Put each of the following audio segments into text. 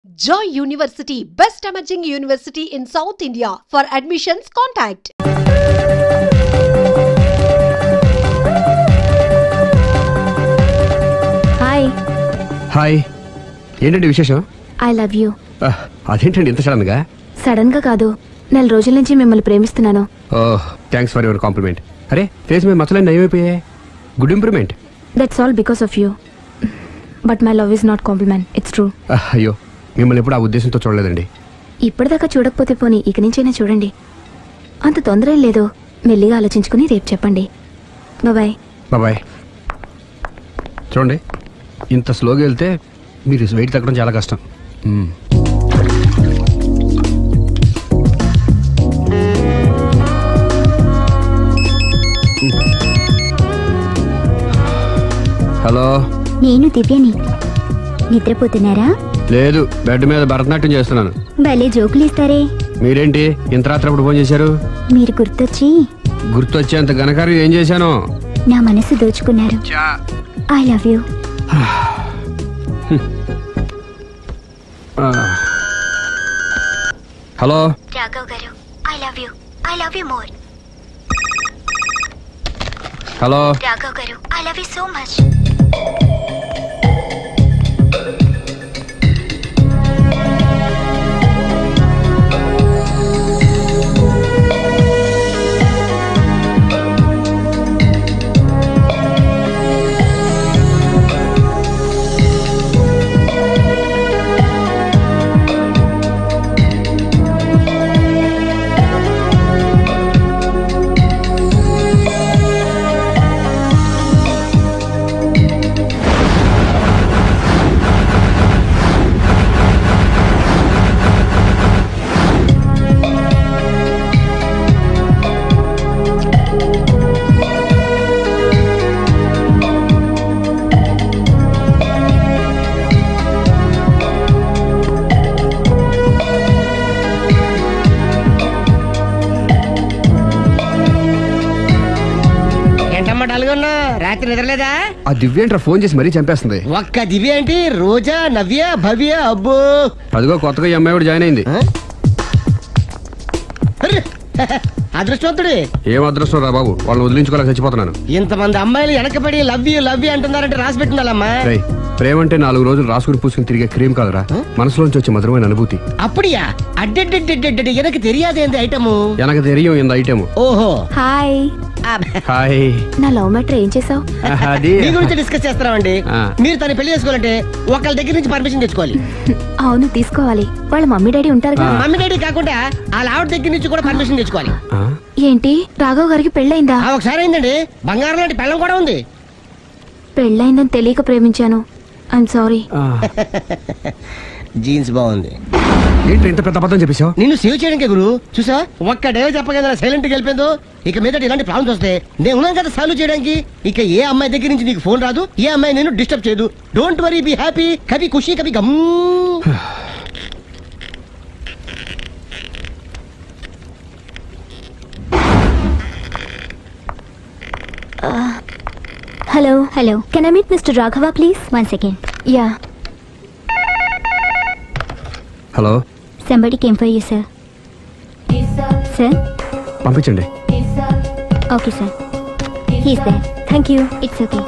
Joy University, best emerging university in South India. For admissions, contact. Hi hi ఏంటండి విశేషం? I love you. అదేంటండి ఇంత sudden గా? Sudden గా కాదు, నెల రోజుల నుంచి మిమ్మల్ని ప్రేమిస్తున్నాను. Oh thanks for your compliment. అరే ఫేస్ మీద మచ్చలన్నీ నయమైపోయాయి. Good improvement. That's all because of you. But my love is not compliment, it's true. అయ్యో మిమ్మల్ని ఎప్పుడు ఆ ఉద్దేశంతో చూడలేదండి. ఇప్పటిదాకా చూడకపోతే పోనీ ఇక నుంచైనా చూడండి. అంత తొందర ఏం లేదు, మెల్లిగా ఆలోచించుకుని రేపు చెప్పండి. బాయ్ బాబాయ్. చూడండి ఇంత స్లోగా వెళ్తే మీరు వెయిట్ తగ్గడం చాలా కష్టం. హలో, నేను దివ్యని. నిద్రపోతున్నారా? లేదు, బెడ్ మీద భరతనాట్యం చేస్తున్నాను. భలే జోకులు ఇస్తారే. మీరేంటి ఇంత రాత్రి ఫోన్ చేశారు? మీరు గుర్తొచ్చేంత ఘనకార్యం ఏం చేశాను? నా మనసు దోచుకున్నారు. I love you. Hello Raghav garu, I love you more. Hello Raghav garu, I love you so much. రాత్రి నిద్రలేదా? ఆ దివ్య ఏంట్రా ఫోన్ చేసి మరీ చంపేస్తుంది. ఒక్క దివ్య ఏంటి, రోజా, నవ్య, భవ్య, అబ్బో అదిగో కొత్తగా ఈ అమ్మాయి కూడా జాయిన్ అయింది. అదృష్టవంతుడి. ఏం అదృష్టం రా బాబు, వాళ్ళని వదిలించుకోలేక చచ్చిపోతున్నాను. ఇంతమంది అమ్మాయిలు వెనకబడి లవ్ యూ అంటున్నారంటే రాసి పెట్టిండాలమ్మా. ప్రేమ అంటే 4 రోజులు రాసుకుని పూసుకుని తిరిగే క్రీమ్ కాదురా, మనసులోంచి వచ్చే మధురమైన అనుభూతి. అప్పుడియా అడ్డెడ్డెడ్డెడ్డెడ్ ఎనకు తెలియదేంది ఐటము. ఎనకు తెలియం ఇంత ఐటము. ఓహో హాయ్. హాయ్. నా లవ్ మ్యాటర్ ఏం చేసావు? అది మీ గురించి డిస్కస్ చేస్తున్నామండి. మీరు తన పెళ్లి చేసుకోవాలంటే ఒకళ్ళ దగ్గర నుంచి పర్మిషన్ తెచ్చుకోవాలి. అవును తీసుకోవాలి, వాళ్ళ మమ్మీ డాడీ ఉంటారు కదా. మమ్మీ డాడీ కాకుండా వాళ్ళ ఆవిడ దగ్గర నుంచి కూడా పర్మిషన్ తెచ్చుకోవాలి. ఏంటి, రాఘవ్ గారికి పెళ్ళైందా? ఒకసారి అయిందండి, బంగారం లాంటి పెళ్ళం కూడా ఉంది. పెళ్ళైందని తెలియక ప్రేమించాను, ఐఎమ్ సారీ. జీన్స్ బాగుంది. ఏంటి ఇంత పెద్ద అబద్ధం చెప్పేశావు? నిన్ను సేవ్ చేయడానికి గురు చూసా, ఒక్క డే చెప్పగల సైలెంట్ గా వెళ్ళిపోయిందో. ఇక మీద ఇలాంటి ప్రాబ్లమ్స్ వస్తే నేను ఉన్నాను కదా సాల్వ్ చేయడానికి. ఇక ఏ అమ్మాయి దగ్గర నుంచి నీకు ఫోన్ రాదు, ఏ అమ్మాయి నేను డిస్టర్బ్ చేయదు. Don't worry, be happy, Kabhi Khushi Kabhie Gham. Hello, can I meet mister Raghava please? 1 second. Yeah. Hello, somebody came for you, sir. Sir? పంపించండి. Okay, sir. He's there. Thank you. It's okay.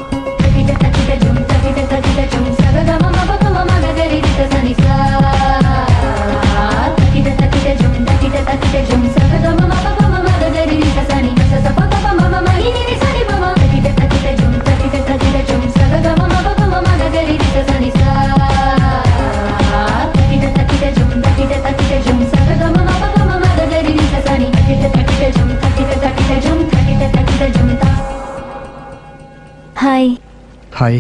Hi. Hi.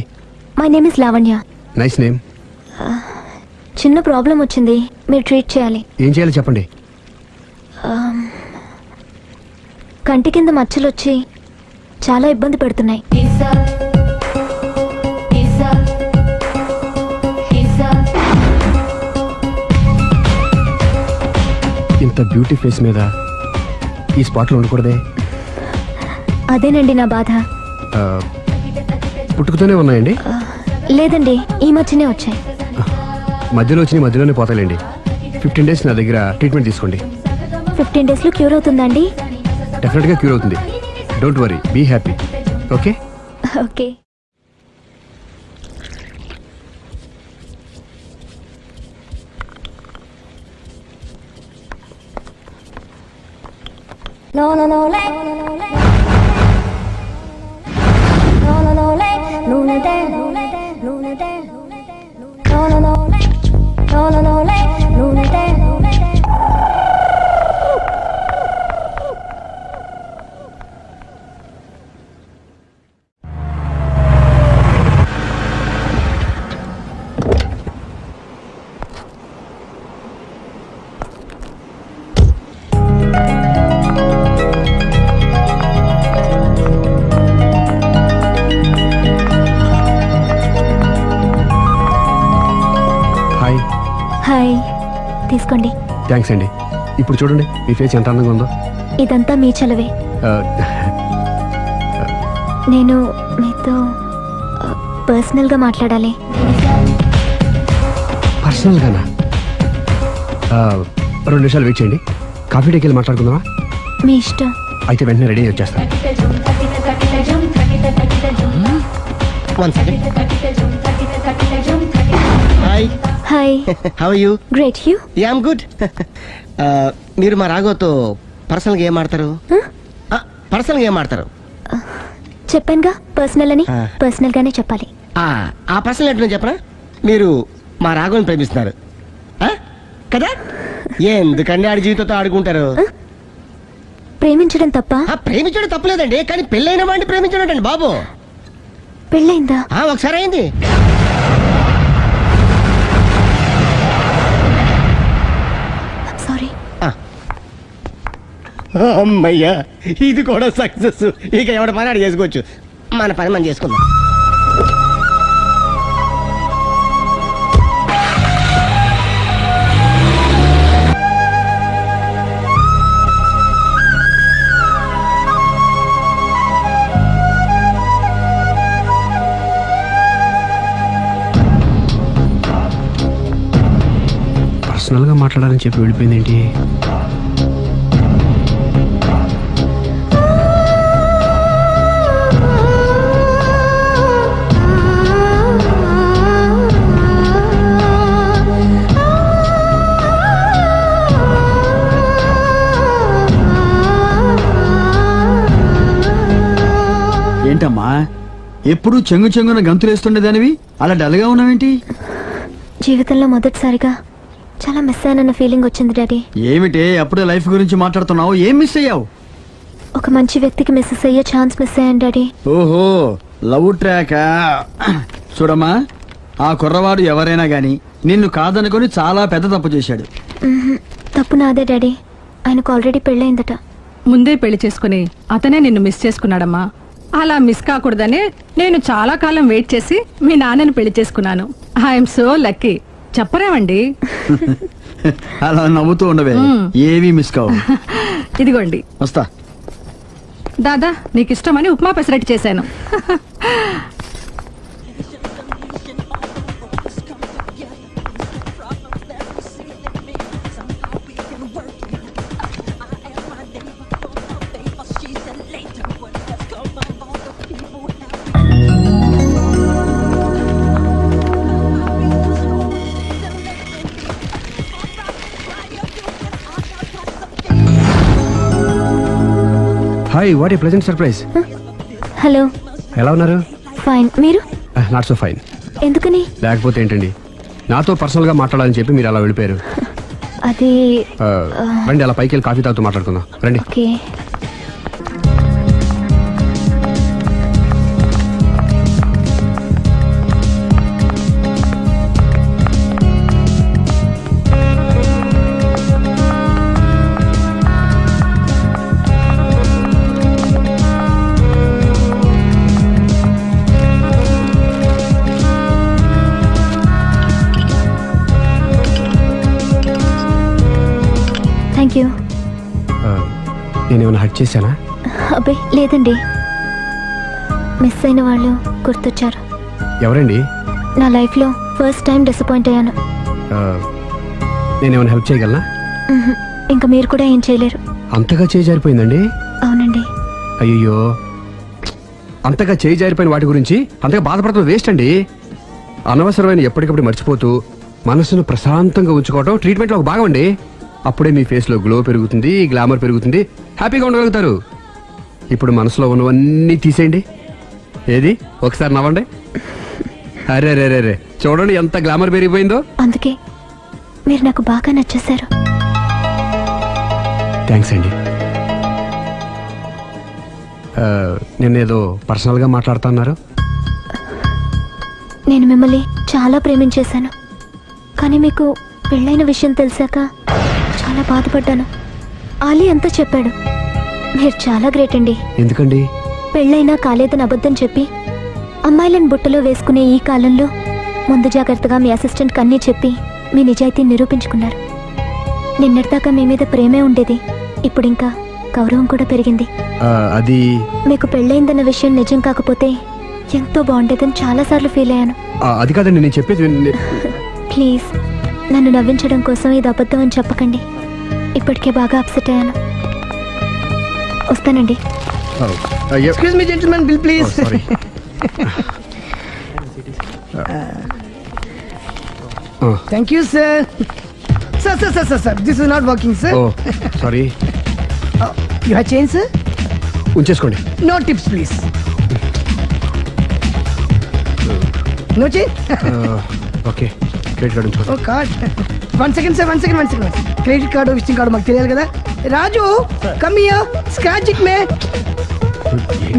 My name is Lavanya. Nice name. చిన్న problem వచ్చింది, మీరు treat చేయాలి. ఏం చేయాలి చెప్పండి. కంటి కింద మచ్చలు వచ్చి చాలా ఇబ్బంది పెడుతున్నాయి. ఇంత బ్యూటీ ఫేస్ మీద ఈ స్పాట్లో ఉండకూడదే. అదేనండి నా బాధ. పుట్టుకతోనే ఉన్నాయండి? లేదండి, ఈ మధ్యనే వచ్చాయి. మధ్యలో వచ్చి మధ్యలోనే పోతాయండి. 15 days నా దగ్గర ట్రీట్మెంట్ తీసుకోండి. 15 days లో క్యూర్ అవుతుందండి? డెఫినెట్గా క్యూర్ అవుతుంది. Don't worry, be happy. Okay okay. No, no, no, le. No, no, no, le. Lunete, lunete, lunete. No, no, no, le. No, no, no, le. Lunete, lunete. Hi, తీసుకోండి. Thanks అండి. ఇప్పుడు చూడండి మీ face ఎంత అందంగా ఉందో. ఇదంతా మీ చలవే. నేను మీతో పర్సనల్గా మాట్లాడాలి. పర్సనల్గానా? 2 నిమిషాలు వెయిట్ చేయండి. కాఫీ డేకి వెళ్ళి మాట్లాడుకుందామా? మీ ఇష్టం. అయితే వెంటనే రెడీ వచ్చేస్తాను. Hi. Hi. How are you? Great. You? Yeah, I'm good. మీరు మా రాఘవతో పర్సనల్గా ఏం ఆడతారు? పర్సనల్గా ఏం ఆడతారు? చెప్పానుగా పర్సనల్ అని. పర్సనల్ గానే చెప్పాలి. ఆ పర్సనల్ ఏంటో చెప్పరా? మీరు మా రాఘవని ప్రేమిస్తున్నారు కదా? ఎందుకండి ఆడి జీవితంతో ఆడుకుంటారు? ప్రేమించడం తప్ప? ప్రేమించడం తప్పలేదండి, కానీ పెళ్ళైన వాడిని ప్రేమించడం అండి బాబు. పెళ్ళైందా? ఒకసారి అయింది. సారీ. అమ్మయ్యా, ఇది కూడా సక్సెస్. ఇక ఎవడ పని ఆడు చేసుకోవచ్చు, మన పని మనం చేసుకుందాం. పర్సనల్గా మాట్లాడాలని చెప్పి వెళ్ళిపోయింది ఏంటి? ఏంటమ్మా ఎప్పుడు చెంగు చెంగున గంతులేస్తుండేదానివి అలా డల్గా ఉన్నావేంటి? జీవితంలో మొదటిసారిగా చాలా మిస్ అయ్యానన్న ఫీలింగ్ వచ్చింది డాడీ. ఏమిటే అప్పుడే లైఫ్ గురించి మాట్లాడుతున్నావు? ఏం మిస్ అయ్యావు? ఒక మంచి వ్యక్తికి మిస్ అయ్యే ఛాన్స్ మిస్ అయ్యాను డాడీ. ఓహో, లవ్ ట్రాక్. చూడమ్మా, ఆ కుర్రవాడు ఎవరైనా గాని నిన్ను కాదనుకొని చాలా పెద్ద తప్పు చేశాడు. తప్పు నాదే డాడీ. ఆయనకు ఆల్రెడీ పెళ్ళయిందట. ముందే పెళ్లి చేసుకుని అతనే నిన్ను మిస్ చేసుకున్నాడమ్మా. అలా మిస్ కాకూడదనే నేను చాలా కాలం వెయిట్ చేసి మీ నాన్నని పెళ్లి చేసుకున్నాను. I'm so lucky. చెప్పరేమండి? అలా నవ్వుతూ ఉండవే, ఏవి మిస్ కావు. ఇదిగోండి. వస్తా. దాదా, నీకు ఇష్టమని ఉప్మా పెసరట్టు చేశాను. Hi, what a pleasant surprise. Hello. ఎలా ఉన్నారు? ఫైన్. మీరు? Not so fine. ఎందుకని? లేకపోతే ఏంటండి, నాతో పర్సనల్గా మాట్లాడాలని చెప్పి మీరు అలా వెళ్ళిపోయారు. అది రండి, అలా పైకి వెళ్ళి కాఫీ తాగుతూ మాట్లాడుకుందాం. రండి. ఓకే. Thank you. నేనేమైనా హర్ట్ చేశానా? అబ్బే లేదండి, మిస్ అయిన వాళ్ళు గుర్తొచ్చారు. ఎవరండి? నా లైఫ్లో ఫస్ట్ టైం డిసప్పాయింట్ అయ్యాను. నేనేమైనా హెల్ప్ చేయగలనా? ఇంకా మీరు కూడా ఏం చేయలేరు. అంతగా చేయి జారిపోయిందండి? అవునండి. అయ్యో, అంతగా చేయి జారిపోయిన వాటి గురించి అంతగా బాధపడటం వేస్ట్ అండి. అనవసరమైన ఎప్పటికప్పుడు మర్చిపోతూ మనసును ప్రశాంతంగా ఉంచుకోవటం ట్రీట్మెంట్లో ఒక భాగం అండి. అప్పుడే మీ ఫేస్లో గ్లో పెరుగుతుంది, గ్లామర్ పెరుగుతుంది, హ్యాపీగా ఉండగలుగుతారు. ఇప్పుడు మనసులో ఉన్నవన్నీ తీసేయండి. ఏది ఒకసారి నవ్వండి. అరే రే రే రే, చూడండి ఎంత గ్లామర్ పెరిగిపోయిందో. అందుకే మీరు నాకు బాగా నచ్చేశారు. థ్యాంక్స్ అండి. నేనేదో పర్సనల్గా మాట్లాడుతున్నారు. నేను మిమ్మల్ని చాలా ప్రేమించేశాను, కానీ మీకు పెళ్ళైన విషయం తెలిసాక చాలా బాధపడ్డాను. ఆలీ అంతా చెప్పాడు. మీరు చాలా గ్రేట్ అండి. ఎందుకండి? పెళ్ళైనా కాలేదని అబద్ధం చెప్పి అమ్మాయిలను బుట్టలో వేసుకునే ఈ కాలంలో ముందు జాగ్రత్తగా మీ అసిస్టెంట్ కన్నీ చెప్పి మీ నిజాయితీ నిరూపించుకున్నారు. నిన్నటిదాకా మీ మీద ప్రేమే ఉండేది, ఇప్పుడు ఇంకా గౌరవం కూడా పెరిగింది. అది మీకు పెళ్ళైందన్న విషయం నిజం కాకపోతే ఎంతో బాగుండేదని చాలాసార్లు ఫీల్ అయ్యాను. అది కాదండి నేను చెప్పేది. ప్లీజ్ నన్ను నవ్వించడం కోసం ఇది అబద్ధం అని చెప్పకండి. ఇప్పటికే బాగా అప్సెట్ అయ్యాను. వస్తానండి. Excuse me gentlemen, bill please. Thank you sir. Sir this is not working sir. Sorry. You have change sir? ఉంచేసుకోండి. No tips please. No change. Okay, credit card ఉంచుకోండి. Oh card. One second sir, one second. Credit card visiting card మాకు తెలియాలి కదా. Raju, come here, scratch it may.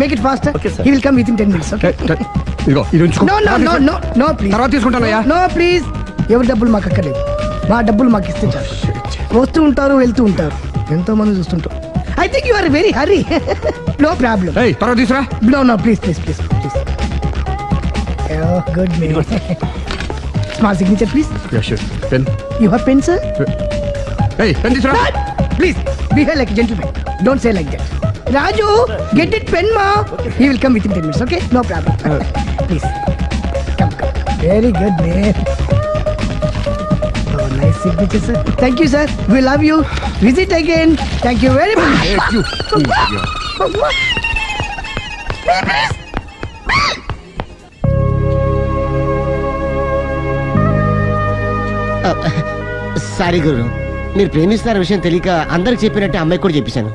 Make it fast. He will come within 10 minutes. Okay. ఇదిగో ఇది ఉంచుకో. No please. తర్వాత తీసుకుంటానయ్యా. No please. ఎవరి డబ్బులు మాకు అక్కర్లేదు. మా డబ్బులు మాకు ఇస్తే చాలు. వస్తూ ఉంటారు, వెళ్తూ ఉంటారు, ఎంతో మంది చూస్తుంటారు. I think you are very hurry. No problem. తర్వాత తీసురా. No please. Good may. Small signature please. Pen. You have pen sir? Pen తీసురా. Please, behave like a gentleman. Don't say like that. Raju, get it pen, ma. He will come within 10 minutes, okay? No problem. Please. Come. Very good, man. Oh, nice signature, sir. Thank you, sir. We love you. Visit again. Thank you very much. Thank you. Sorry guru, మీరు ప్రేమిస్తున్న విషయం తెలియక అందరికి చెప్పినట్టే అమ్మాయికి కూడా చెప్పేశాను.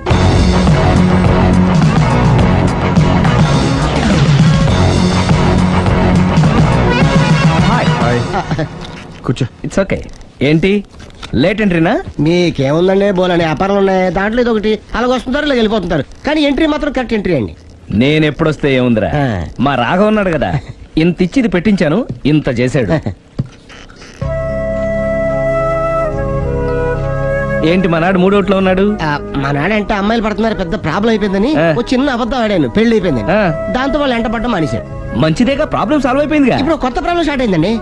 కూర్చో. It's okay. ఏంటి లేట్ ఎంట్రీనా? మీకేముందండి, బోలని వ్యాపారాలు ఉన్నాయి, దాంట్లో ఇది ఒకటి అలాగ వస్తుంటారు, ఇలా వెళ్ళిపోతుంటారు, కానీ ఎంట్రీ మాత్రం కరెక్ట్ ఎంట్రీ అండి. నేను ఎప్పుడొస్తే ఏముందిరా, మా రాఘవ ఉన్నాడు కదా, ఇంత ఇచ్చి ఇది పెట్టించాను, ఇంత చేశాడు. ఏంటి మనాడు మూడోట్లో ఉన్నాడు? మా నాడంటే అమ్మాయిలు పడుతున్నారు, పెద్ద ప్రాబ్లం అయిపోయిందని ఒక చిన్న అబద్ధం ఆడాను, పెళ్లి అయిపోయింది. దాంతో వాళ్ళు ఎంట పడడం మానేశారు. మంచిదేగా, ప్రాబ్లం సాల్వ్ అయిపోయిందిగా. ఇప్పుడు కొత్త ప్రాబ్లం స్టార్ట్ అయిందండి.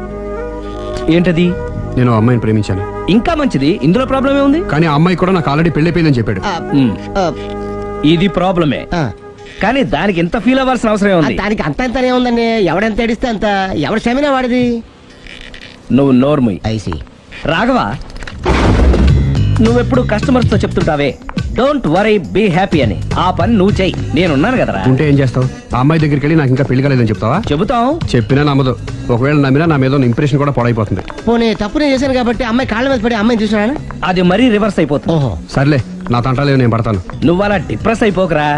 ఏంటది? నేను ఆ అమ్మాయిని ప్రేమించాను. ఇంకా మంచిది, ఇందులో ప్రాబ్లం ఏముంది? కానీ ఆ అమ్మాయి కూడా నాకు ఆల్రెడీ పెళ్లి అయిపోయిందని చెప్పాడు. ఇది ప్రాబ్లమే, కానీ దానికి ఎంత ఫీల్ అవ్వాల్సిన అవసరం ఉంది? దానికి అంత ఎంతనే ఉందండి, ఎవడెంత ఏడిస్తే అంత, ఎవడు క్షమినా వాడిది. నువ్వు నోర్ముయ్. ఐసి రాఘవ, నువ్వెప్పుడు కస్టమర్స్ తో చెప్తుంటావే డోంట్ వరీ బీ హ్యాపీ అని, ఆ పని నువ్వు చెయ్యి, నేనున్నాను కదరా. ఉంటే ఏం చేస్తావు? ఆ అమ్మాయి దగ్గరికి వెళ్ళి నాకు ఇంకా పెళ్లి కాలేదని చెప్తావా? చెబుతాం. చెప్పినా నమ్మదు. ఒకవేళ నమ్మినా నా మీద ఇంప్రెషన్ కూడా పాడైపోతుంది. పోనీ తప్పు నేను చేశాను కాబట్టి అమ్మాయి కాళ్ళ మీద పడి అమ్మాయిని చూసినా అది మరీ రివర్స్ అయిపోతుంది. ఓహో సర్లే, నా తంటాలేవు, నేను పడతాను. నువ్వు అలా డిప్రెస్ అయిపోకరా,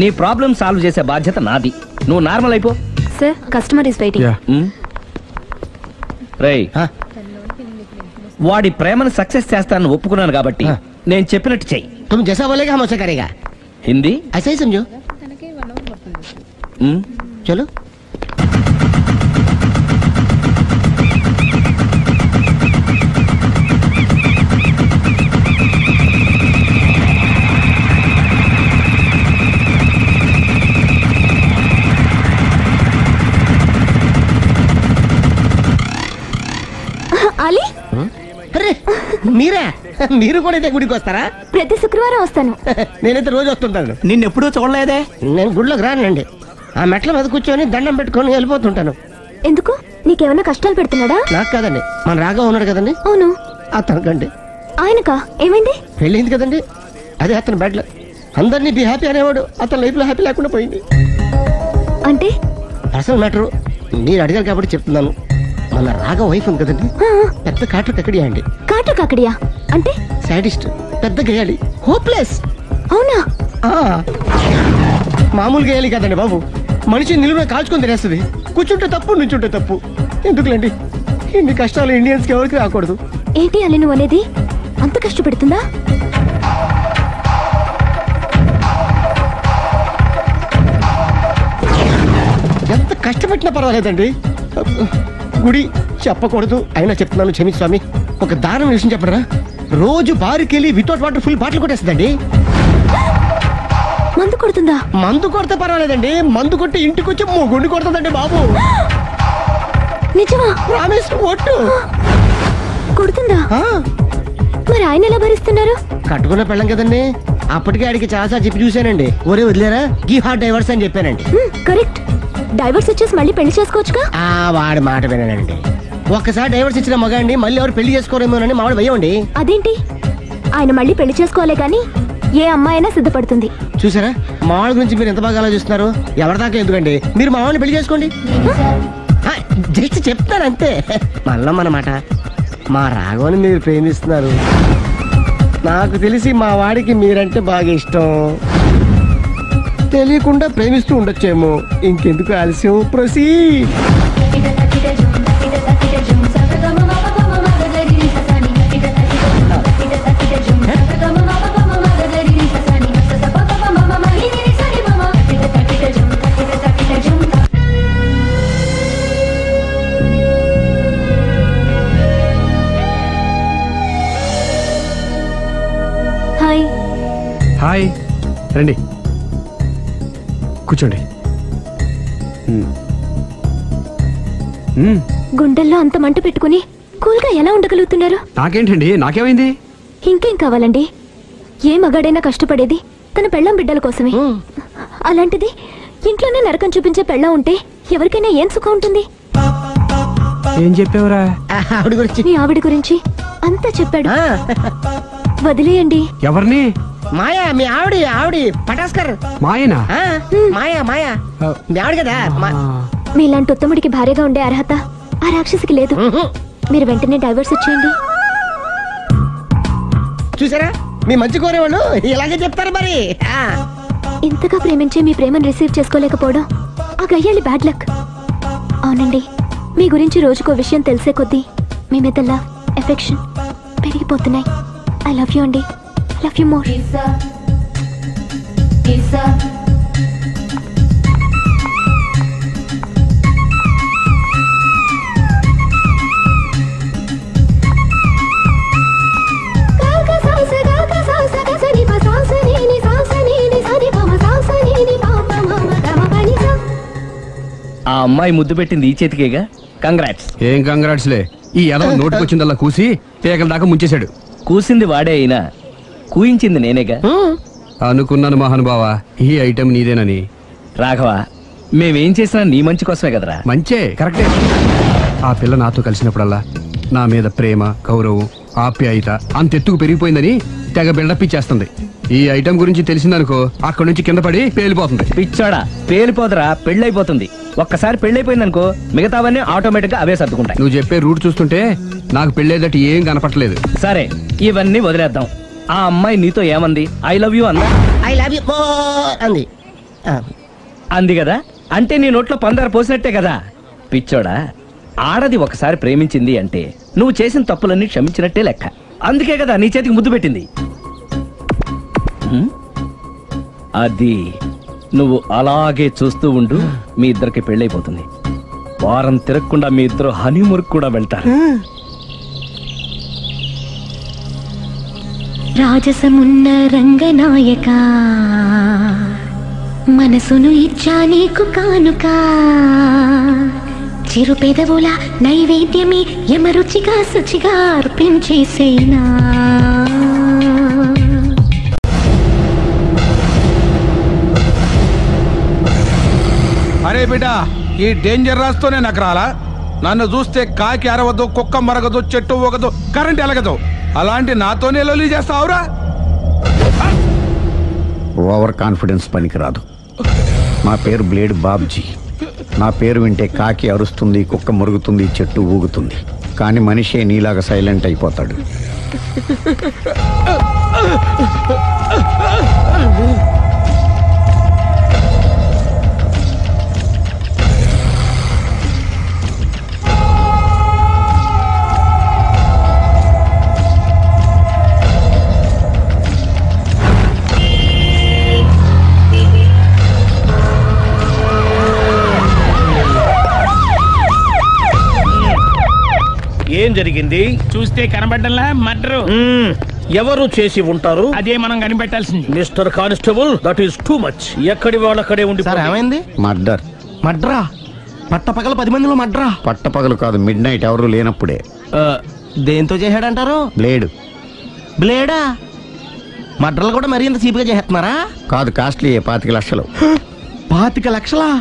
నీ ప్రాబ్లం సాల్వ్ చేసే బాధ్యత నాది, నువ్వు నార్మల్ అయిపో. Sir, customer is waiting. రేయ్, వాడి ప్రేమను సక్సెస్ చేస్తానని ఒప్పుకున్నాను కాబట్టి నేను చెప్పినట్టు చెయ్యి. तुम जैसा बोलेगा हम वैसा करेगा. హిందీ ऐसा ही समझो. चलो. ఆలీ, అరే మీరా, మీరు కూడా అయితే గుడికి వస్తారా? ప్రతి శుక్రవారం వస్తాను. నేనైతే రోజు వస్తుంటాను. నిన్నెప్పుడూ చూడలేదే. నేను గుడిలోకి రానండి, ఆ మెట్ల మీద కూర్చొని దండం పెట్టుకొని వెళ్ళిపోతుంటాను. ఎందుకు? నీకేమైనా కష్టాలు పెడుతున్నాడా? నాకు కాదండి, మన రాగా ఉన్నాడు కదండి. అవును. అతనికండి. ఆయనకా? ఏమైంది? పెళ్ళైంది కదండి, అదే అతని బ్యాడ్ లక్. అందరినీ బి హ్యాపీ అనేవాడు, అతని లైఫ్ లో హ్యాపీ లేకుండా పోయింది. అంటే పర్సనల్ మ్యాటర్, మీరు అడిగారు కాబట్టి చెప్తున్నాను. మన రాగా వైఫ్ ఉంది కదండి, పెద్ద కాటు కక్కడియా అండి. కాటు కాకడియా అంటే? సాడిస్ట్, పెద్ద గేయాలి, హోప్లెస్. అవునా? మామూలు గేయాలి కదండి బాబు, మనిషి నిలువున కాల్చుకొని తినేస్తుంది. కూర్చుంటే తప్పు, నుంచుంటే తప్పు. ఎందుకులేండి, ఇన్ని కష్టాలు ఇండియన్స్ కి ఎవరికి రాకూడదు. ఏంటి అల్లి నువ్వు అనేది? అంత కష్టపెడుతుందా? ఎంత కష్టపెట్టినా పర్వాలేదండి. గుడి చెప్పకూడదు, అయినా చెప్తున్నాను, క్షమించు స్వామి. ఒక దారుణ విషయం చెప్పరా, రోజు బారుకెళ్ళి వితౌట్ వాటర్ ఫుల్ బాటిల్ కొట్టేస్తుందండి. మందు కొడుతుందా? మందు కొడితే పర్వాలేదండి, మందు కొట్టి ఇంటికి వచ్చి గుండు కొడుతుందండి బాబు. నిజమా? ప్రామిస్, ఒట్టు. కొడుతుందా? మరి ఆయన ఎలా భరిస్తున్నారు? కట్టుకున్న పెళ్ళం కదండి, అప్పటికే ఆడికి చాలాసార్లు చెప్పి చూశానండి. ఒరే వదిలేరా, గీ హార్ట్ డైవర్స్ అని చెప్పానండి. కరెక్ట్. డైవర్స్ ఇచ్చేసి మళ్ళీ పెళ్లి చేసుకోవచ్చుగా. వాడి మాట వినానండి. ఒక్కసారి డైవర్స్ ఇచ్చిన మగాండి మళ్ళీ ఎవరు పెళ్లి చేసుకోరేమోనని మావాడు భయండి. అదేంటి? ఆయన మళ్ళీ పెళ్లి చేసుకోలే గాని ఏ అమ్మాయినా సిద్ధపడుతుంది. చూసారా, మావాడి గురించి మీరు ఎంత బాగా ఆలోచిస్తున్నారు. ఎవరిదాకా ఎందుకండి, మీరు మావాడిని పెళ్లి చేసుకోండి. జస్ట్ చెప్తారు అంతే. మళ్ళా మన మాట, మా రాఘవని మీరు ప్రేమిస్తున్నారు. నాకు తెలిసి మా వాడికి మీరంటే బాగా ఇష్టం. తెలియకుండా ప్రేమిస్తూ ఉండొచ్చేమో. ఇంకెందుకు ఆలస్యం, ప్రొసీడ్. హాయ్. హాయ్, రండి కూర్చోండి. గుండెల్లో అంత మంట పెట్టుకుని కూల్గా ఎలా ఉండగలుగుతున్నారు? నాకేంటండి, నాకేమైంది? ఇంకేం కావాలండి? ఏ మగాడైనా కష్టపడేది తన పెళ్ళం బిడ్డల కోసమే. అలాంటిది ఇంట్లోనే నరకం చూపించే పెళ్ళం ఉంటే ఎవరికైనా ఏం సుఖం ఉంటుంది? ఏం చెప్పావురా? ఆవిడ గురించి. మీ ఆవిడ గురించి అంతా చెప్పాడు. వదిలేయండి. ఎవరిని? మాయా, మీ ఆవిడ పటాస్కర్. మాయనా? మాయా మీ ఆవిడ కదా. మీలాంటి ఉత్తముడికి భార్యగా ఉండే అర్హత ఆ రాక్షసికి లేదు. మీరు వెంటనే డైవర్స్ ఇచ్చేయండి. చూసారా, మీ మంచి కోరేవాళ్ళు ఇలాగే చెప్తారు. మరి ఇంతగా ప్రేమించే మీ ప్రేమను రిసీవ్ చేసుకోలేకపోవడం ఆ గయ్యాలి బ్యాడ్ లక్. అవునండి, మీ గురించి రోజుకో విషయం తెలిసే కొద్దీ మీ మీద లవ్, ఎఫెక్షన్ పెరిగిపోతున్నాయి. ఐ లవ్ యూ అండి. I love you more. ఆ అమ్మాయి ముద్దు పెట్టింది ఈ చేతికేగా. కంగ్రాట్స్. ఏం కంగ్రాట్స్ లే, ఈ ఎదవ నోటుకొచ్చిందల్లా కూసి పేకల దాకా ముంచేశాడు. కూసింది వాడే అయినా కూయించింది నేనేగా. అనుకున్నాను మహానుభావ, ఈ ఐటెం నీదేనని. రాఘవ, మేమేం చేసినా నీ మంచి కోసమే కదరా. మంచే, కరెక్టే. ఆ పిల్ల నాతో కలిసినప్పుడల్లా నా మీద ప్రేమ, గౌరవం, ఆప్యాయత అంతెత్తుకు పెరిగిపోయిందని తెగ బిల్డప్ ఇచ్చేస్తుంది. ఈ ఐటెం గురించి తెలిసిందనుకో, అక్కడి నుంచి కింద పడి పేలిపోతుంది. పిచ్చోడా, పేలిపోదరా, పెళ్ళైపోతుంది. ఒక్కసారి పెళ్ళైపోయిందనుకో, మిగతావన్నీ ఆటోమేటిక్ గా అవే సర్దుకుంటాయి. నువ్వు చెప్పే రూట్ చూస్తుంటే నాకు పెళ్ళేదట ఏం కనపట్లేదు. సరే, ఇవన్నీ వదిలేద్దాం. ఆ అమ్మాయి నీతో ఏమంది? ఐ లవ్ యూ అందా? ఐ లవ్ యూ అంది. అంది కదా, అంటే నీ నోట్లో పందారు పోసినట్టే కదా. పిచ్చోడా, ఆడది ఒకసారి ప్రేమించింది అంటే నువ్వు చేసిన తప్పులన్నీ క్షమించినట్టే లెక్క. అందుకే కదా నీ చేతికి ముద్దు పెట్టింది. అది నువ్వు అలాగే చూస్తూ ఉండు, మీ ఇద్దరికి పెళ్ళైపోతుంది. వారం తిరగకుండా మీ ఇద్దరు హనీమూర్ కూడా వెళ్తారు. రాజసమున్న రంగనాయక, మనసును ఇచ్చా నీకు కానుక, చిరు పెదవుల నైవేద్యమి యమరుచిగా శుచిగా అర్పించేసేనా. అరే బిడ్డా, ఈ డేంజర్ రాస్తూనే నాకు రాలా? నన్ను చూస్తే కాకి అరవదు, కుక్క మరగదు, చెట్టు ఊగదు, కరెంట్ ఎలగదు. అలాంటి నాతోనే లొల్లి చేస్తావురా? ఓవర్ కాన్ఫిడెన్స్ పనికిరాదు. నా పేరు బ్లేడ్ బాబ్జీ. నా పేరు వింటే కాకి అరుస్తుంది, కుక్క మురుగుతుంది, చెట్టు ఊగుతుంది. కానీ మనిషే నీలాగా సైలెంట్ అయిపోతాడు. ఏం జరిగింది? చూస్తే కనబడ్డంలా మర్డరు. ఎవరు చేసి ఉంటారు? అదే మనం కనిపెట్టాల్సింది. Mister constable, that is too much. ఎక్కడి వాళ్ళక్కడే ఉండి. ఏమైంది? మర్డర్. మడ్రా? పట్టపగల 10 మందిలో మడ్రా? పట్టపగలు కాదు, మిడ్ నైట్ ఎవరు లేనప్పుడే. దేంతో చేశాడంటారు? బ్లేడ్. బ్లేడా? మడ్రలు కూడా మరీ ఇంత చీప్గా చేస్తున్నారా? కాదు, కాస్ట్లీ 25 లక్షలు. 25 లక్షలా?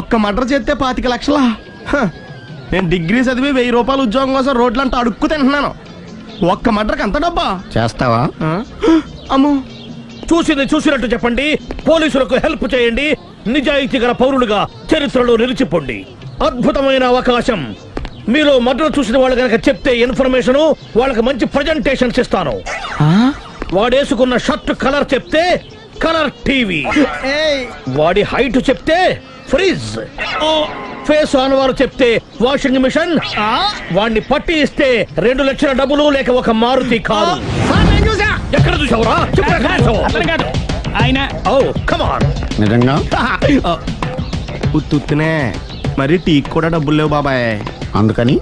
ఒక్క మడ్ర చేస్తే 25 లక్షలా? నేను డిగ్రీ చదివి 1000 రూపాయలు ఉద్యోగం కోసం రోడ్లంతా అడుక్కు తింటున్నాను. ఒక్క మడ్రకు అంత డబ్బా? చేస్తావా? అమ్మో. చూసినట్టు చెప్పండి. పోలీసులకు హెల్ప్ చేయండి. నిజాయితీ గల పౌరులుగా చరిత్రలో నిలిచిపోండి. అద్భుతమైన అవకాశం. మీలో మర్డర్ చూసిన వాళ్ళు కనుక చెప్తే ఇన్ఫర్మేషన్, వాళ్ళకి మంచి ప్రజెంటేషన్స్ ఇస్తాను. వాడేసుకున్న షర్ట్ కలర్ చెప్తే కలర్ టీవీ, వాడి హైట్ చెప్తే ఫ్రిజ్, ఫేస్ ఆన్ వారు చెప్తే వాషింగ్ మిషన్, వాడిని పట్టి ఇస్తే 2 లక్షల డబ్బులు లేక ఒక మారుతి కారు. ఎక్కడ చూసావురా? ఆయన నిజంగా ఉత్తునే మరి టీకి కూడా డబ్బులు లేవు బాబాయ్. అందుకని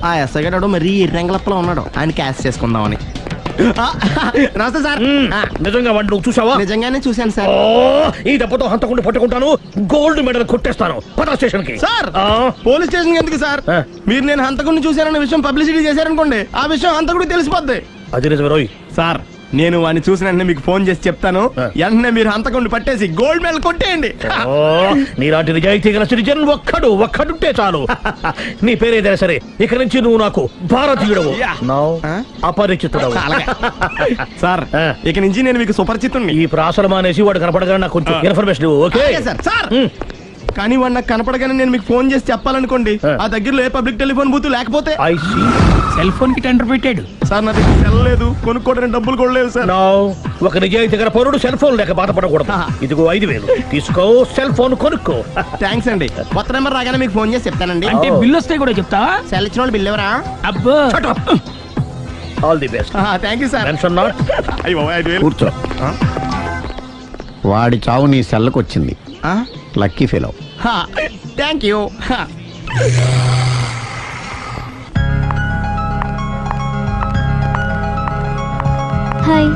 ఆ ఎస్ఐ గారు మరీ ఎర్రంగలప్పలో ఉన్నాడు. ఆయన క్యాష్ చేసుకుందామని. నమస్తే సార్. నిజంగా వాడిని నువ్వు చూసావా? నిజంగానే చూశాను సార్. ఈ దెబ్బతో హంతకుండా పట్టుకుంటాను, గోల్డ్ మెడల్ కొట్టేస్తాను. పద స్టేషన్ కి. సార్, పోలీస్ స్టేషన్ ఎందుకు సార్? మీరు నేను హంతకుడిని చూశారన్న విషయం పబ్లిసిటీ చేశారనుకోండి, ఆ విషయం హంతకుడికి తెలిసిపోద్ది. అది నిజమే రోయ్. సార్, నేను వాడిని చూసిన వెంటనే మీకు ఫోన్ చేసి చెప్తాను. వెంటనే మీరు హంతకుడిని పట్టేసి గోల్డ్ మెడల్ కొట్టేయండి. నీలాంటి నిజాయితీ గల సిటిజన్ ఒక్కడుంటే చాలు. నీ పేరేదైనా సరే, ఇక నుంచి నువ్వు నాకు భారతీయుడవు, అపరిచితుడవు. సార్, ఇక నుంచి నేను మీకు సుపరిచితుడిని. ఈ ప్రాసలు మానేసి వాడు కనపడగానే నాకు కొంచెం ఇన్ఫర్మేషన్. Okay sir. సార్, కానీ వాడు నాకు కనపడగానే నేను మీకు ఫోన్ చేసి చెప్పాలనుకోండి, ఆ దగ్గరలో ఏ పబ్లిక్ టెలిఫోన్ బూత్ లేకపోతే. సెల్ ఫోన్ కి టెండర్ పెట్టాడు సార్. నా దగ్గర సెల్ లేదు, కొనుక్కోవడానికి డబ్బులు కూడా లేవు సార్. ఒక నిజాయితీ గల పౌరుడు సెల్ ఫోన్ లేక బాధపడకూడదు. ఇదిగో 5000 తీసుకో, సెల్ ఫోన్ కొనుక్కో. థ్యాంక్స్ అండి. కొత్త నెంబర్ రాగానే మీకు ఫోన్ చేసి చెప్తానండి. అంటే బిల్ వస్తే కూడా చెప్తా? సెల్ ఇచ్చిన వాళ్ళు బిల్ ఎవరా? అబ్బో. All the best. Thank you sir. Tension not. కూర్చో. వాడి చావు నీ సెల్లకు వచ్చింది. Lucky fellow. Thank you. Hi.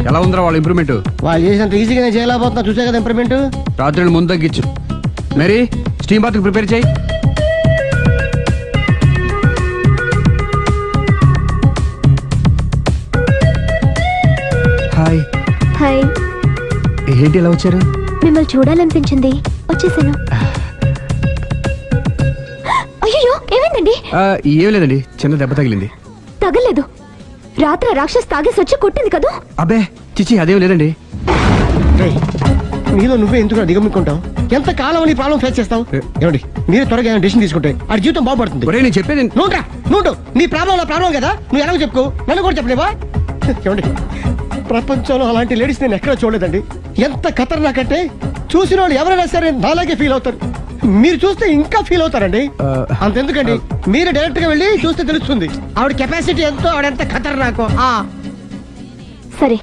ఎలా ఉందిరా వాళ్ళ ఇంప్రూవ్మెంట్? వాళ్ళు చేసినంత ఈజీగా చేయలేకపోతున్నా. చూసే కదా ఇంప్రూవ్మెంట్. రాత్రి ముందు తగ్గించు. మరి స్టీమ్ బాత్ ప్రిపేర్ చేయి. హాయ్. హాయ్. ఏంటి ఎలా వచ్చారు? మిమ్మల్ని చూడాలనిపించింది, వచ్చేసాను. అయ్యో, ఏమైందండి? ఏం లేదండి, చిన్న దెబ్బ తగిలింది. తగలేదు. రాత్రి రాక్షస్ తాగేసి వచ్చి కొట్టింది కదా? అబ్బే చిచి, అదేం లేదండి. నీలో నువ్వే ఎందుకు దిగమ్ముకుంటావు? ఎంత కాలం నీ ప్రాబ్లం ఫేస్ చేస్తావు? ఏమండి, మీరే త్వరగా డిసిషన్ తీసుకుంటే ఆ జీవితం బాగుపడుతుంది. నేను చెప్పేది నువ్వు నీ ప్రాబ్లం కదా, నువ్వు ఎలా చెప్పుకో, నన్ను కూడా చెప్పలేవా? ఏమండి, ప్రపంచంలో అలాంటి లేడీస్ నేను ఎక్కడ చూడలేదండి. ఎంత ఖతర్నాకంటే చూసిన వాళ్ళు ఎవరైనా సరే నాలాగే ఫీల్ అవుతారు. మీరు చూస్తే ఇంకా ఫీల్ అవుతారండి. అంతెందుకండి, మీరు డైరెక్ట్ గా వెళ్ళి చూస్తే తెలుస్తుంది ఆవిడ కెపాసిటీ ఎంతో, ఆవిడెంత ఖతర్నాకో. సరే,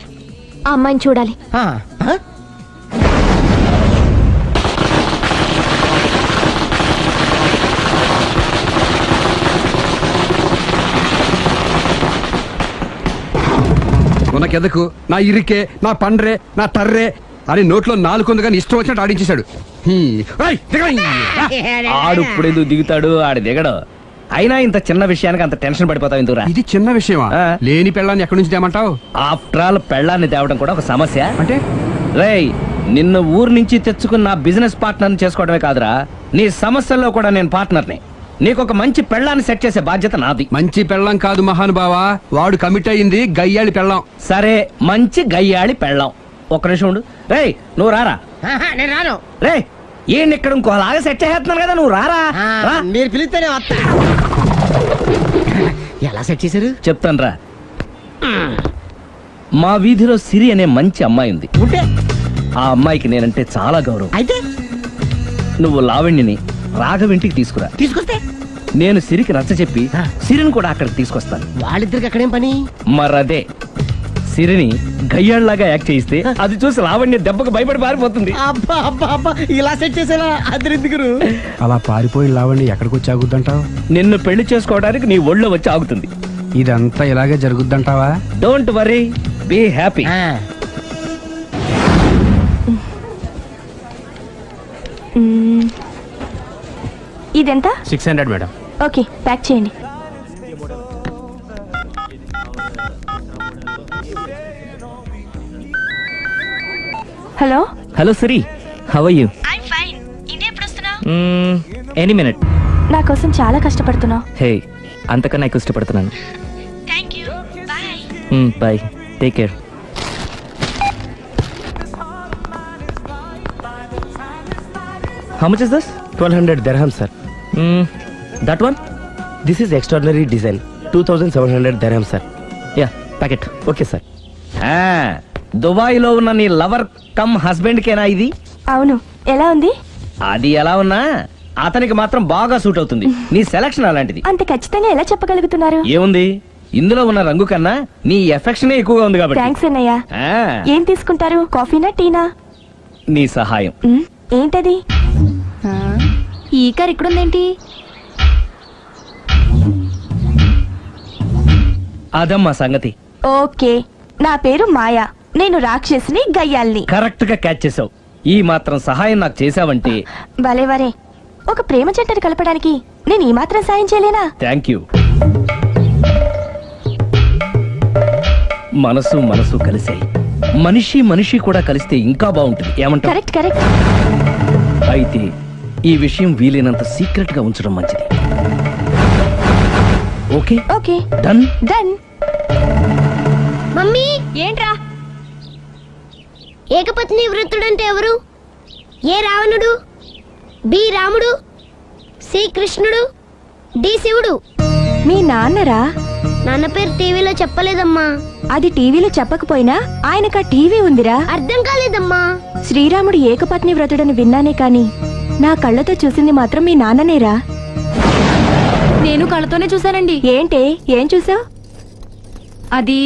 ఆ అమ్మాయిని చూడాలి. నాకెదకు, నా ఇరికే, నా పండ్రే, నా తర్రే అని నోట్లో 4 ఉంది కానీ ఇష్టం వచ్చినట్టు ఆడించేశాడు. ఆడు ఇప్పుడు ఎందుకు దిగుతాడు? ఆడు దిగడు. అయినా ఇంత చిన్న విషయానికి అంత టెన్షన్ పడిపోతావు ఎందుకురా? ఇది చిన్న విషయమా? లేని పెళ్ళాన్ని ఎక్కడి నుంచి తేమంటావు? ఆఫ్టర్ ఆల్ పెళ్ళాన్ని తేవడం కూడా ఒక సమస్య అంటే? రేయ్, నిన్ను ఊరు నుంచి తెచ్చుకున్న బిజినెస్ పార్ట్నర్ని చేసుకోవడమే కాదురా, నీ సమస్యల్లో కూడా నేను పార్ట్నర్ని. నీకు ఒక మంచి పెళ్ళాన్ని సెట్ చేసే బాధ్యత నాది. మంచి పెళ్ళం కాదు మహానుభావా, వాడు కమిట్ అయ్యింది గయ్యాళి పెళ్ళం. సరే, మంచి గయ్యాళి పెళ్ళం. ఒక్క నిమిషం ఉండు. రేయ్, నువ్వు రారా. నేను రాను. రేయ్, ఈయన ఇక్కడ ఇంకోలాగా సెట్ చేస్తున్నాను కదా, నువ్వు రారా. మీరు పిలిస్తేనే వస్తా. ఎలా సెట్ చేశారు చెప్తాను రా. మా వీధిలో సిరి అనే మంచి అమ్మాయి ఉంది. ఉంటే ఆ అమ్మాయికి నేనంటే చాలా గౌరవం. అయితే నువ్వు లావణ్యని రాఘవింటికి తీసుకురా. తీసుకొస్తే నేను సిరికి నచ్చ చెప్పి సిరిని కూడా అక్కడికి తీసుకొస్తాను. వాళ్ళిద్దరికి అక్కడేం పని? మరదే, సిరిని గయ్యాళ్ళలాగా యాక్ట్ చేయిస్తే అది చూసి లావణ్య దెబ్బకు భయపడి పారిపోతుంది. అబ్బా అబ్బా అబ్బా, ఇలా సెట్ చేసేలా అద్దరిద్దరు. అలా పారిపోయి లావణ్య ఎక్కడికి వచ్చి ఆగుద్దంటావు? నిన్ను పెళ్లి చేసుకోవడానికి నీ ఒళ్ళో వచ్చి ఆగుతుంది. ఇదంతా ఇలాగే జరుగుద్దంటావా? Don't worry, be happy. ఇదెంత? 600 మేడం. ఓకే, ప్యాక్ చేయండి. Hello hello Siri, how are you? I'm fine. India ఎప్పుడు వస్తున్నావు? Any minute. నా కోసం చాలా కష్టపడుతున్నావు. హే, అంతకన్నా ఎక్కువ ఇష్టపడుతున్నాను. Thank you. Bye. Bye, take care. How much is this? 1200 dirham, sir. That one? This is extraordinary design. 2700 dirham, sir. Yeah, pack it. Okay, sir. Dubai లో ఉన్న నీ లవర్ కమ్ హస్బెండ్ కేనా ఇది? అవును. ఎలా ఉంది? అది ఎలా ఉన్నా అతనికి మాత్రం బాగా సూట్ అవుతుంది. నీ సెలక్షన్ అలాంటిది. అంత ఖచ్చితంగా ఎలా చెప్పగలుగుతున్నారు? ఏముంది, ఇందులో ఉన్న రంగు కన్నా నీ ఎఫెక్షనే ఎక్కువగా ఉంది కాబట్టి. థాంక్స్ అన్నయ్య. ఏం తీసుకుంటారు, కాఫీనా టీనా? నీ సహాయం. ఏంటది? ఈ కార్ ఇక్కడుందేంటి? అదమ్మా సంగతి. ఓకే, నా పేరు మాయా. నేను రాక్షసిని, గయ్యాల్ని. కరెక్ట్ గా క్యాచ్ చేసావు. ఈ మాత్రం సహాయం నాకు చేసావంటే. భలేవరే, ఒక ప్రేమ జంటను కలపడానికి నేను ఈ మాత్రం సాయం చేయలేనా? Thank you. మనసు మనసు కలిసాయి, మనిషి మనిషి కూడా కలిస్తే ఇంకా బాగుంటుంది. ఏమంటావు? Correct correct. అయితే ఈ విషయం వీలైనంత సీక్రెట్ గా ఉంచడం మంచిది. Okay okay, done done. Mummy, ఏంట్రా? ఏకపత్ని వృత్తుడంటే ఎవరు? ఏ రావణుడు, బి రాముడు, సి కృష్ణుడు, డి శివుడు. మీ నాన్నరా? నాన్న పేరు టీవీలో చెప్పలేదమ్మా. అది టీవీలో చెప్పకపోయినా ఆయనకా టీవీ ఉందిరా. అర్థం కాలేదమ్మా. శ్రీరాముడు ఏకపత్ని వ్రతుడని విన్నానే కాని నా కళ్ళతో చూసింది మాత్రం మీ నాన్ననేరా. నేను కళ్ళతోనే చూశానండి. ఏంటే, ఏం చూసావు? అది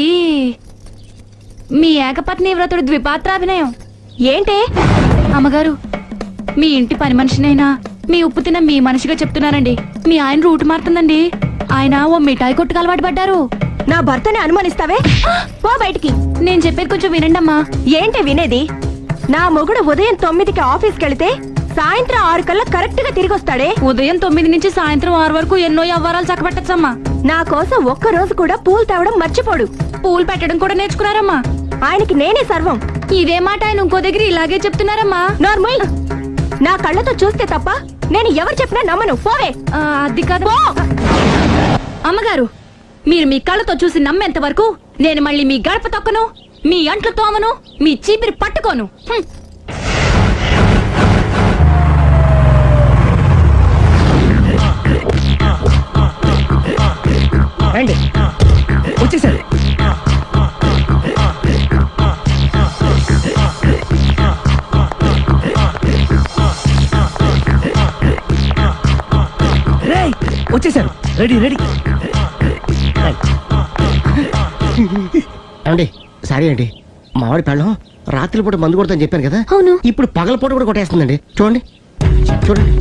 మీ ఏకపత్ని వ్రతుడు ద్విపాత్రాభినయం. ఏంటే? అమ్మగారు, మీ ఇంటి పని మనిషినైనా మీ ఉప్పు తిన్న మీ మనిషిగా చెప్తున్నానండి. మీ ఆయన రూట్ మారుతుందండి. ఆయన ఓ మిఠాయి కొట్టుకు అలవాటు పడ్డారు. నా భర్తని అనుమానిస్తావే? పో బయటికి. నేను చెప్పేది కొంచెం వినండి అమ్మా. ఏంటి వినేది? నా మొగుడు ఉదయం 9కి ఆఫీస్కి వెళితే సాయంత్రం 6 కల్లా కరెక్ట్ గా తిరిగి వస్తాడే. ఉదయం 9 నుంచి సాయంత్రం 6 వరకు ఎన్నో వ్యవహారాలు చక్కబెట్టచ్చమ్మా. నా కోసం ఒక్క రోజు కూడా పూలు తేవడం మర్చిపోడు. పూలు పెట్టడం కూడా నేర్చుకున్నారమ్మా. ఆయనకి నేనే సర్వం. ఇదే మాట ఆయన ఇంకో దగ్గర ఇలాగే చెప్తున్నారమ్మా. నార్మల్, నా కళ్ళతో చూస్తే తప్ప నేను ఎవరు చెప్పినా నమ్మను. పోవే. అది కాదు అమ్మగారు, మీరు మీ కళ్ళతో చూసి నమ్మేంత వరకు నేను మళ్ళీ మీ గడప తొక్కను, మీ అంట్లు తోమను, మీ చీపిరి పట్టుకోను. రండి, వచ్చేసరి. వచ్చేసారు. Ready ready. ఏమండి, సారీ అండి, మామిడి పెళ్ళం రాత్రిపూట మందు కొడతాను చెప్పాను కదా. అవును. ఇప్పుడు పగలపూట కూడా కొట్టేస్తుందండి. చూడండి చూడండి.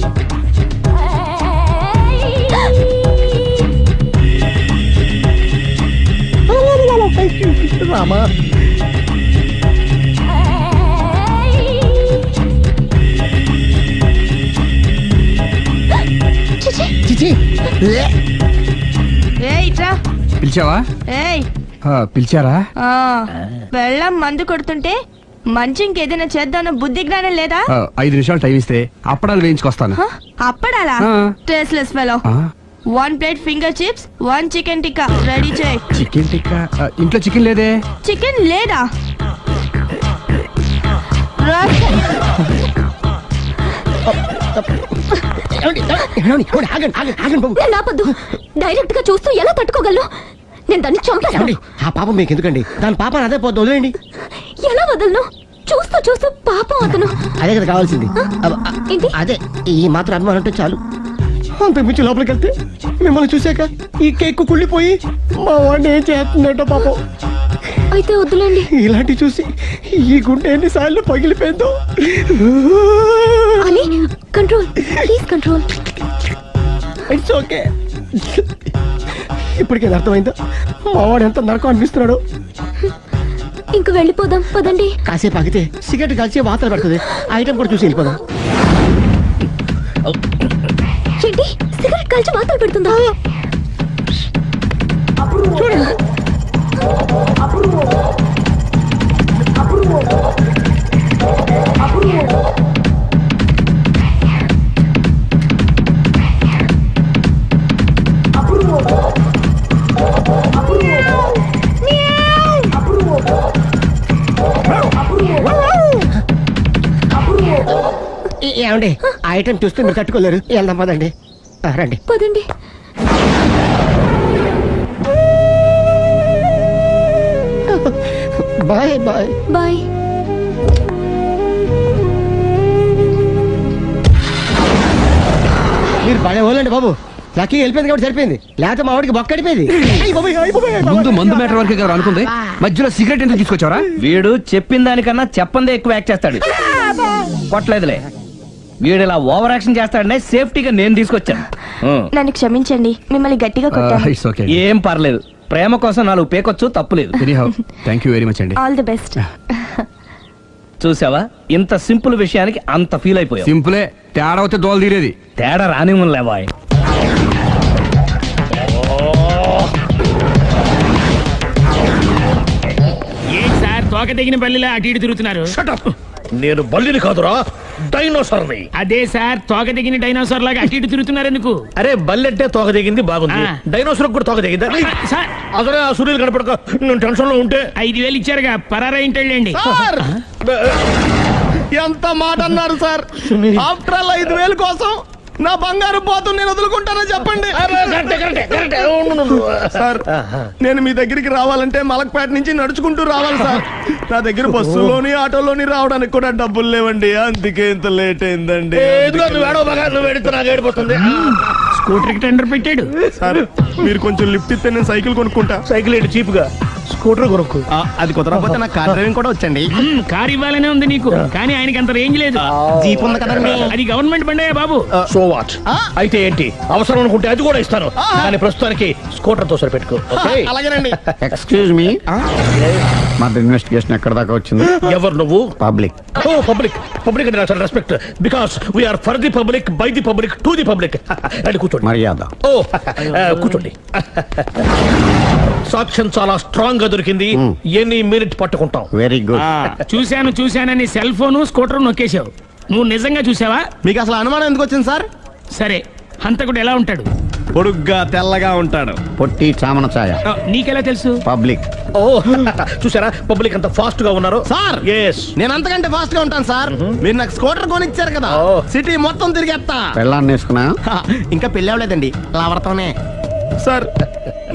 రామా, చిచి. పిలిచావా? పిలిచారా? వెళ్ళం మందు కొడుతుంటే మంచి ఇంకేదైనా చేద్దాను బుద్ధి జ్ఞానం లేదా? 5 నిమిషాలు టైం ఇస్తే అప్పడాలు వేయించుకొస్తాను. అప్పడాలా? Tasteless fellow. 1 plate finger chips, 1 chicken tikka ready చేయి. చికెన్ టిక్కా? ఇంట్లో చికెన్ లేదే. చికెన్ లేదా? డైరెక్ట్ గా చూస్తూ ఎలా తట్టుకోగలను? నేను దాన్ని చంపేస్తాను. ఆ పాపం మీకు ఎందుకండి? దాని పాప అదే పోతుంది, వదిలేండి. ఎలా వదలను? చూస్తూ చూస్తూ పాపం అతను. అదే కదా కావాల్సింది. అదే ఈ మాత్రం అభిమానం అంటే చాలు. అంతకు మించి లోపలికి వెళ్తే మిమ్మల్ని చూసాక ఈ కేక్ కుళ్ళిపోయి మా వాడిని ఏం చేస్తుందంటో పాపం. అయితే వద్దులేండి. ఇలాంటి చూసి ఈ గుండె ఎన్నిసార్లు పగిలిపోయిందో. Control please, control. It's okay. ఇప్పటికే అర్థమైందా మా వాడు ఎంత నరకం అనిపిస్తున్నాడు? ఇంక వెళ్ళిపోదాం పదండి. కాసేపు ఆగితే సిగరెట్ కాల్చి వాతలు పెడుతుంది. ఐటమ్ కూడా చూసి వెళ్ళిపోదాం. ఏంటి సిగరెట్ కాల్చి వాతలు పెడుతుందా? చూడండి. ఏమండి ఆ ఐటమ్ చూస్తే మీరు తట్టుకోలేరు. వెళ్దాం పదండి. రండి పదండి. Bye bye bye. మీరు బాగా పోలండి బాబు. లక్కీ వెళ్ళిపోయింది కాబట్టి సరిపోయింది, లేకపోతే మా వాడికి బొక్క అడిపోయింది. ముందు మందు మ్యాటర్ వరకే కదా అనుకుంది, మధ్యలో సిగరెట్ ఎందుకు తీసుకొచ్చావరా? వీడు చెప్పిన దానికన్నా చెప్పందే ఎక్కువ యాక్ట్ చేస్తాడు. కొట్టలేదులే, వీడు ఇలా ఓవర్ యాక్షన్ చేస్తాడనే సేఫ్టీగా నేను తీసుకొచ్చాను. నన్ను క్షమించండి, మిమ్మల్ని గట్టిగా కొట్టాను. ఏం పర్లేదు, ప్రేమ కోసం 4 పేకొచ్చు, తప్పులేదు. థాంక్యూ వెరీ మచ్ అండి. All the best. చూసావా, ఇంత సింపుల్ విషయానికి అంత ఫీల్ అయిపోయావు. సింపులే, తేడా అవుతే దోలు తీరేది. తేడా రానివ్వలే బాయ్. ఏం సార్ తోక తెగిన బల్లిలా అటు ఇటు తిరుగుతున్నారు? నేను బల్లిని కాదురా, డైనోసార్ని. అదే సార్, తోక తెగిన డైనోసార్ లాగా అటు ఇటు తిరుగుతున్నారు ఎందుకు? అరే బల్లెట్టే తోక తెగింది బాగుంది, డైనోసార్ కూడా తోక తెగిందా? అదే ఆ సూర్యులు కనపడక నేను టెన్షన్ లో ఉంటే 5,000 ఇచ్చారుగా, పరారా ఇంటండి. ఎంత మాట అన్నారు సార్? ఆఫ్టర్ ఆల్ 5,000 కోసం నా బంగారు పోతు నేను వదులుకుంటానో చెప్పండి సార్. నేను మీ దగ్గరికి రావాలంటే మలక్పేట నుంచి నడుచుకుంటూ రావాలి సార్. నా దగ్గర బస్సులోని ఆటోలోని రావడానికి కూడా డబ్బులు లేవండి, అందుకే ఇంత లేట్ అయిందండి. స్కూటర్ కి టెండర్ పెట్టాడు సార్. మీరు కొంచెం లిఫ్ట్ ఇస్తే నేను సైకిల్ కొనుక్కుంటా. సైకిల్ ఏంటి చీప్ గా, స్కూటర్ కొనుక్కు. అది కుదరకపోతే నాకు కార్ డ్రైవింగ్ కూడా వచ్చండి. కార్ ఇవ్వాలనే ఉంది నీకు, కానీ ఆయనకి అంత రేంజ్ లేదు. జీప్ ఉంది కదండి. అది గవర్నమెంట్ బండే బాబు. So what? అయితే ఏంటి, అవసరం అనుకుంటే అది కూడా ఇస్తాను, కానీ ప్రస్తుతానికి స్కూటర్ తో సరిపెట్టుకో. అలాగేనండి. ఎక్స్క్యూజ్ మీ, మా ఇన్వెస్టిగేషన్ ఎక్కడ దాకా వచ్చింది? ఎవరు నువ్వు? పబ్లిక్. ఓ పబ్లిక్. పబ్లిక్ అంటే చాలా respect, because we are for the public, by the public, to the public. అది కూర్చోండి. మర్యాద. ఓ కూర్చోండి. సాక్ష్యం చాలా స్ట్రాంగ్ గా దొరికింది, ఎన్ని మినిట్ పట్టుకుంటాం. Very good. చూశానని సెల్ ఫోన్ స్కూటర్ నొక్కేశావు. నువ్వు నిజంగా చూసావా? మీకు అసలు అనుమానం ఎందుకు వచ్చింది సార్? సరే, హంతకుడు ఎలా ఉంటాడు? పొడుగ్గా తెల్లగా ఉంటాడు. పొట్టి చామన ఛాయ. నీకెలా తెలుసు? పబ్లిక్. ఓ చూసారా, పబ్లిక్ అంత ఫాస్ట్ గా ఉన్నారు సార్. నేను అంతకంటే ఫాస్ట్ గా ఉంటాను సార్. మీరు నాకు స్కూటర్ కొనిచ్చారు కదా, సిటీ మొత్తం తిరిగేస్తా. పెళ్ళాన్ని వేసుకున్నా? ఇంకా పెళ్ళి అవ్వలేదండి, లావర్తోనే. సార్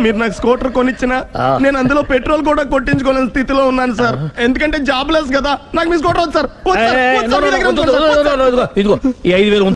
మీరు నాకు స్కూటర్ కొనిచ్చినా నేను అందులో పెట్రోల్ కూడా కొట్టించుకోలేని స్థితిలో ఉన్నాను సార్. ఎందుకంటే జాబ్ లెస్ కదా, నాకు మీ స్కూటర్ వద్దు సార్. ఇదిగో ఈ 5,000